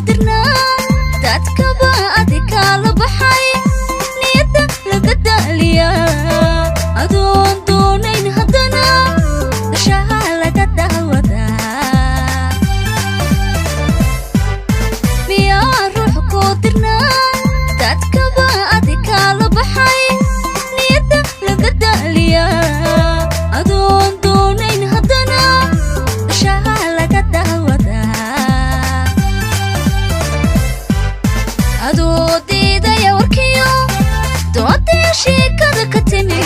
dirna dadka baadika la baxay niyada laga daliya adoon doonayn hadana dashaha laga dawada miya ruux ku dirna dadka baadika la baxay niyada laga daliya adoon doonayn hadana dashaha laga dawada adoodida ya warkiyo doodii sheekada ka timi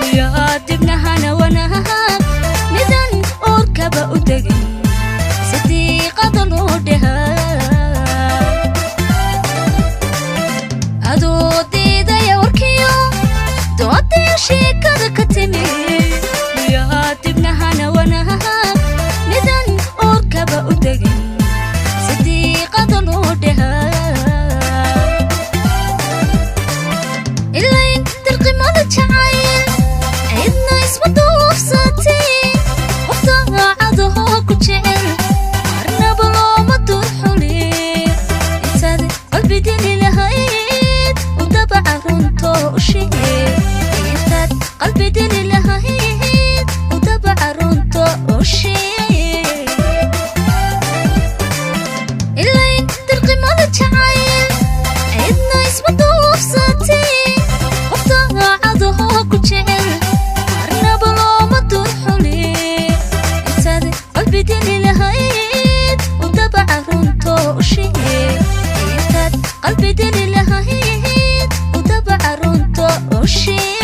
miya dibnahana wanaha midan orkaba u degay sadiiqada loo dhahaa adoodida ya warkiyo doodii sheekada ka timi miya dibnahana wanaha midan orkaba u degay sadiiqada loo dhahaa jacayl cidna isma duufsatay waqtiga cadaho ku jecel marnaba looma durxuli intaad qalbigeli lahayd u dabaca runto u sheeg intaad qalbigeli lahayd u dabaca runto u sheeg ilayn dirqimada jacayl cidna isma duufsatay marnaba looma durxuli intaad qalbigeli lahayd u dabaca runto u sheeg intaad qalbigeli lahayd u dabaca runto u sheeg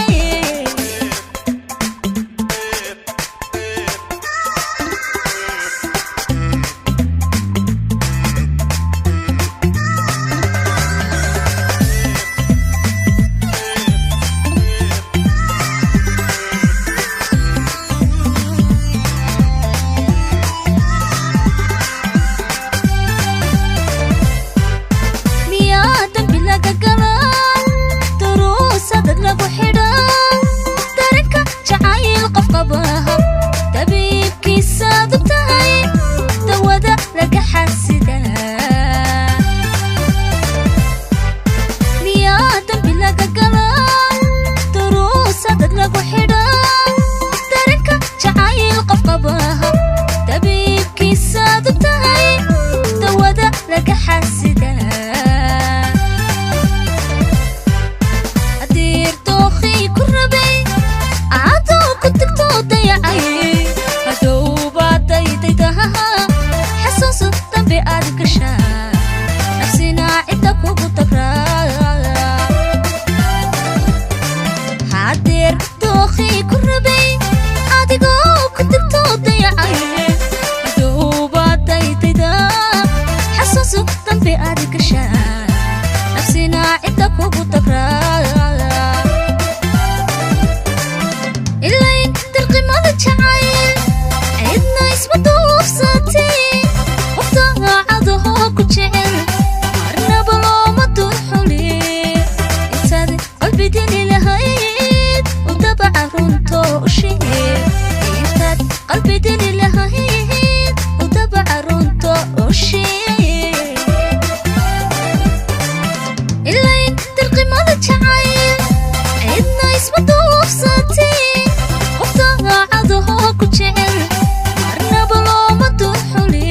qalbigeli lahayd u dabaca runto u sheeg ilayn dirqimada jacayl cidna isma duufsatay waqtiga cadaho ku jecel marnaba looma durxuli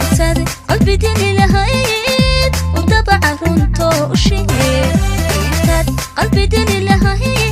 intaad qalbigeli lahayd u dabaca runto u sheeg intaad qalbigeli lahayd